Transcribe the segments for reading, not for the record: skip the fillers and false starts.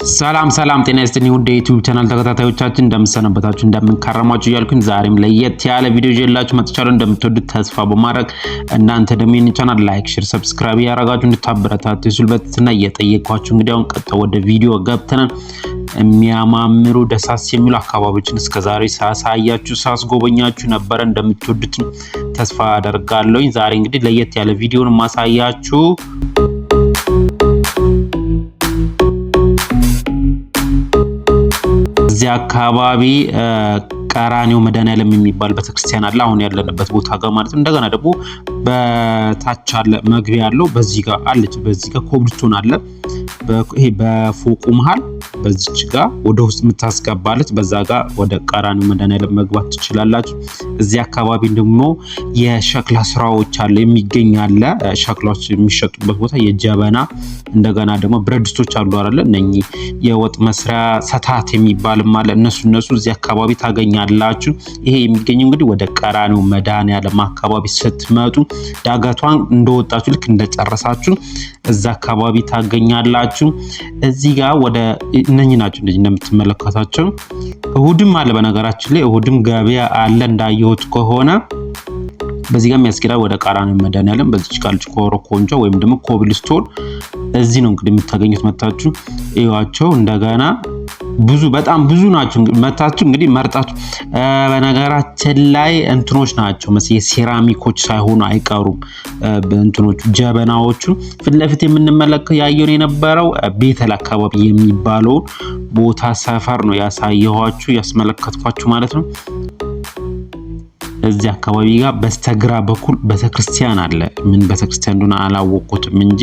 ሰላም ጤና ይስጥልኝ ውድ የዩቲዩብ ቻናል ተከታታዮቻችን እንደምሰነበታችሁ እንደምንከረማችሁ እያልኩኝ ዛሬም ለየት ያለ ቪዲዮ ይዤላችሁ መጥቻለሁ። እንደምትወዱት ተስፋ በማድረግ እናንተ ደግሞ ይህን ቻናል ላይክ፣ ሼር፣ ሰብስክራይብ ያደረጋችሁ እንድታበረታቱ ይስልበትና እየጠየቅኳችሁ እንግዲህ አሁን ቀጥታ ወደ ቪዲዮ ገብተናል። የሚያማምሩ ደሳስ የሚሉ አካባቢዎችን እስከዛሬ ሳሳያችሁ ሳስጎበኛችሁ ነበር። እንደምትወዱት ተስፋ አደርጋለሁ። ዛሬ እንግዲህ ለየት ያለ ቪዲዮን ማሳያችሁ እዚህ አካባቢ ቀራኒዮ መድኃኔዓለም የሚባል ቤተክርስቲያን አለ። አሁን ያለንበት ቦታ ጋር ማለት ነው። እንደገና ደግሞ በታች አለ መግቢያ ያለው በዚህ ጋር አለች። በዚህ ጋር ኮብልስቶን አለ። ይሄ በፎቁ መሃል በዚች ጋር ወደ ውስጥ የምታስገባለች። በዛ ጋር ወደ ቀራኒዮ መድኃኔዓለም መግባት ትችላላችሁ። እዚህ አካባቢ ደግሞ የሸክላ ስራዎች አለ የሚገኝ አለ። ሸክላዎች የሚሸጡበት ቦታ የጀበና እንደገና ደግሞ ብረት ድስቶች አሉ አይደል? እነኚህ የወጥ መስሪያ ሰታት የሚባልም አለ። እነሱ እዚህ አካባቢ ታገኛላችሁ። ይሄ የሚገኘው እንግዲህ ወደ ቀራኒዮ መድኃኔዓለም አካባቢ ስትመጡ ዳገቷን እንደወጣችሁ ልክ እንደጨረሳችሁ እዛ አካባቢ ታገኛላችሁ። እዚህ ጋር ወደ እነኚህ ናቸው እንደምትመለከታቸው። እሁድም አለ። በነገራችን ላይ እሁድም ገበያ አለ እንዳየሁት ከሆነ በዚህ ጋር የሚያስኬዳል ወደ ቀራኒዮ መድኃኔዓለም። በዚች ካልጭ ኮረኮንጆ ወይም ደግሞ ኮብልስቶን እዚህ ነው እንግዲህ የምታገኙት። መታችሁ እዩዋቸው። እንደገና በጣም ብዙ ናቸው። መታችሁ እንግዲህ መርጣችሁ በነገራችን ላይ እንትኖች ናቸው የሴራሚኮች ሳይሆኑ አይቀሩም። እንትኖቹ ጀበናዎቹ ፊት ለፊት የምንመለከተው ያየውን የነበረው ቤተል አካባቢ የሚባለው ቦታ ሰፈር ነው ያሳየኋችሁ ያስመለከትኳችሁ ማለት ነው። እዚህ አካባቢ ጋር በስተግራ በኩል ቤተክርስቲያን አለ። ምን ቤተክርስቲያን እንደሆነ አላወቁትም እንጂ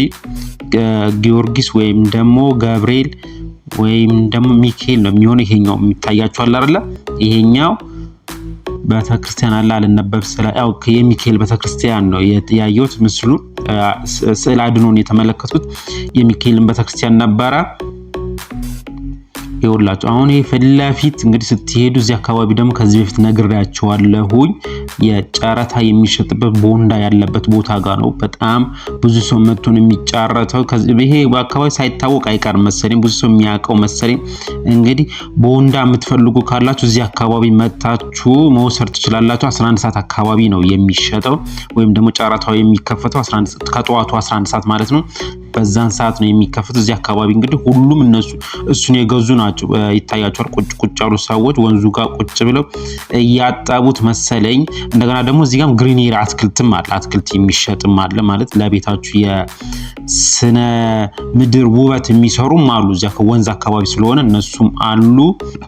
ጊዮርጊስ ወይም ደግሞ ገብርኤል ወይም ደግሞ ሚካኤል ነው የሚሆነው። ይሄኛው የሚታያችሁ አለ አይደል? ይሄኛው ቤተክርስቲያን አለ አልነበብ ያው የሚካኤል ቤተክርስቲያን ነው ያየሁት። ምስሉ ስዕል አድኖን የተመለከቱት የሚካኤልን ቤተክርስቲያን ነበረ። ይኸውላችሁ አሁን ይሄ ፊት ለፊት እንግዲህ ስትሄዱ እዚህ አካባቢ ደግሞ ከዚህ በፊት ነግሬያችኋለሁኝ የጨረታ የሚሸጥበት ቦንዳ ያለበት ቦታ ጋር ነው። በጣም ብዙ ሰው መጥቶን የሚጫረተው ይሄ አካባቢ ሳይታወቅ አይቀርም መሰለኝ፣ ብዙ ሰው የሚያውቀው መሰለኝ። እንግዲህ ቦንዳ የምትፈልጉ ካላችሁ እዚህ አካባቢ መጣችሁ መውሰድ ትችላላችሁ። 11 ሰዓት አካባቢ ነው የሚሸጠው ወይም ደግሞ ጨረታው የሚከፈተው ከጠዋቱ 11 ሰዓት ማለት ነው። በዛን ሰዓት ነው የሚከፈተው። እዚህ አካባቢ እንግዲህ ሁሉም እሱን የገዙ ናቸው። ይታያቸዋል ቁጭ ያሉ ሰዎች ወንዙ ጋር ቁጭ ብለው እያጠቡት መሰለኝ። እንደገና ደግሞ እዚህ ጋርም ግሪነሪ አትክልትም አለ። አትክልት የሚሸጥም አለ ማለት ለቤታችሁ የስነ ምድር ውበት የሚሰሩም አሉ። እዚያ ወንዝ አካባቢ ስለሆነ እነሱም አሉ።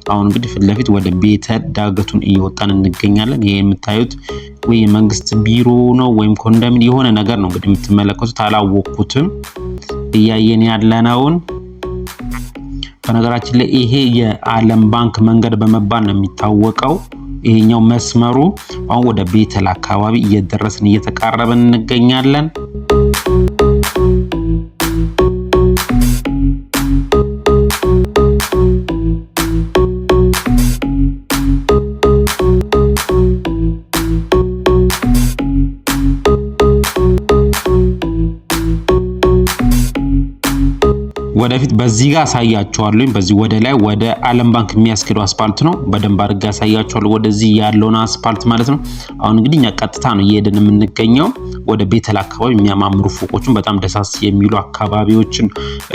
አሁን እንግዲህ ፊት ለፊት ወደ ቤተል ዳገቱን እየወጣን እንገኛለን። ይሄ የምታዩት ወይ መንግስት ቢሮ ነው ወይም ኮንዶሚኒየም የሆነ ነገር ነው እንግዲህ የምትመለከቱት። አላወቅኩትም እያየን ያለነውን። በነገራችን ላይ ይሄ የዓለም ባንክ መንገድ በመባል ነው የሚታወቀው። ይሄኛው መስመሩ አሁን ወደ ቤተል አካባቢ እየደረስን እየተቃረበን እንገኛለን። ወደፊት በዚህ ጋር አሳያችኋለሁ። በዚህ ወደ ላይ ወደ ዓለም ባንክ የሚያስኬደው አስፓልት ነው። በደንብ አድርጌ አሳያችኋለሁ ወደዚህ ያለውን አስፓልት ማለት ነው። አሁን እንግዲህ እኛ ቀጥታ ነው እየሄድን የምንገኘው ወደ ቤተል አካባቢ። የሚያማምሩ ፎቆችን በጣም ደሳስ የሚሉ አካባቢዎችን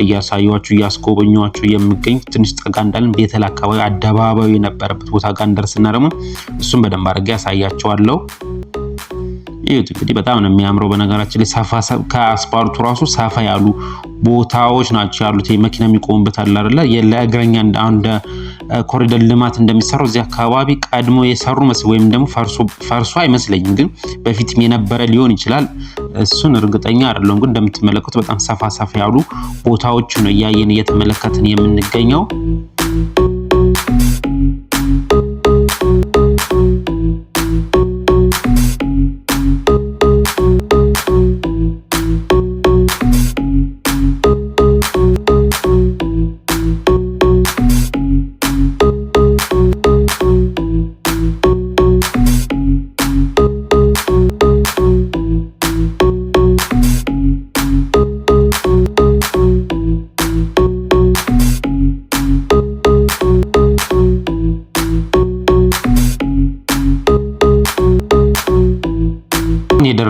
እያሳያችሁ እያስጎበኛችሁ የምገኝ። ትንሽ ጠጋ እንዳለን ቤተል አካባቢ አደባባዩ የነበረበት ቦታ ጋር እንደርስና ደግሞ እሱን በደንብ አድርጌ አሳያችኋለሁ። ይሄት እንግዲህ በጣም ነው የሚያምረው። በነገራችን ላይ ከአስፓልቱ ራሱ ሰፋ ያሉ ቦታዎች ናቸው ያሉት። መኪና የሚቆምበት አለ አይደል? ለእግረኛ እንደ ኮሪደር ልማት እንደሚሰራው እዚህ አካባቢ ቀድሞ የሰሩ ወይም ደግሞ ፈርሶ አይመስለኝም፣ ግን በፊትም የነበረ ሊሆን ይችላል። እሱን እርግጠኛ አይደለሁም፣ ግን እንደምትመለከቱት በጣም ሰፋ ያሉ ቦታዎች ነው እያየን እየተመለከትን የምንገኘው።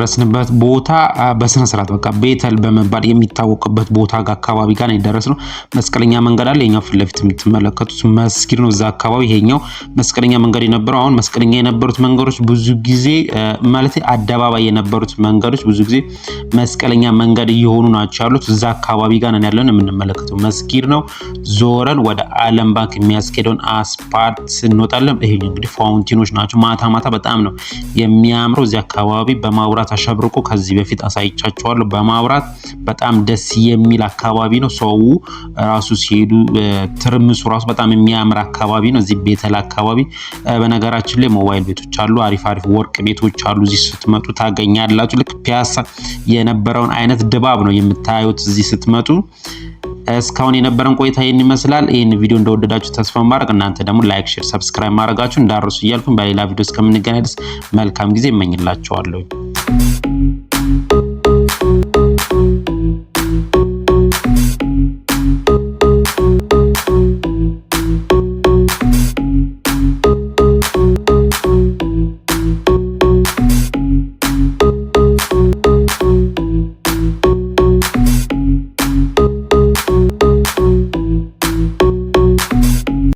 የደረስንበት ቦታ በስነ ስርዓት በቃ ቤተል በመባል የሚታወቅበት ቦታ ጋር አካባቢ ጋር ነው የደረስነው። መስቀለኛ መንገድ አለ። የኛው ፊት ለፊት የምትመለከቱት መስጊድ ነው። እዛ አካባቢ ይሄኛው መስቀለኛ መንገድ የነበረው። አሁን መስቀለኛ የነበሩት መንገዶች ብዙ ጊዜ ማለት አደባባይ የነበሩት መንገዶች ብዙ ጊዜ መስቀለኛ መንገድ እየሆኑ ናቸው ያሉት። እዛ አካባቢ ጋር ነን ያለነው። የምንመለከተው መስጊድ ነው። ዞረን ወደ ዓለም ባንክ የሚያስኬደውን አስፓልት እንወጣለን። ይሄ እንግዲህ ፋውንቲኖች ናቸው። ማታ ማታ በጣም ነው የሚያምረው። እዚህ አካባቢ በማብራት አሸብርቆ ከዚህ በፊት አሳይቻቸዋለሁ። በማብራት በጣም ደስ የሚል አካባቢ ነው። ሰው ራሱ ሲሄዱ ትርምሱ ራሱ በጣም የሚያምር አካባቢ ነው። እዚህ ቤተል አካባቢ በነገራችን ላይ ሞባይል ቤቶች አሉ። አሪፍ ወርቅ ቤቶች አሉ። እዚህ ስትመጡ ታገኛላችሁ። ልክ ፒያሳ የነበረውን አይነት ድባብ ነው የምታዩት እዚህ ስትመጡ። እስካሁን የነበረን ቆይታ ይሄን ይመስላል። ይሄን ቪዲዮ እንደወደዳችሁ ተስፋ ማድረግ፣ እናንተ ደግሞ ላይክ፣ ሼር፣ ሰብስክራይብ ማድረጋችሁ እንዳትረሱ እያልኩኝ በሌላ ቪዲዮ እስከምንገናኝ ድረስ መልካም ጊዜ እመኝላችኋለሁ።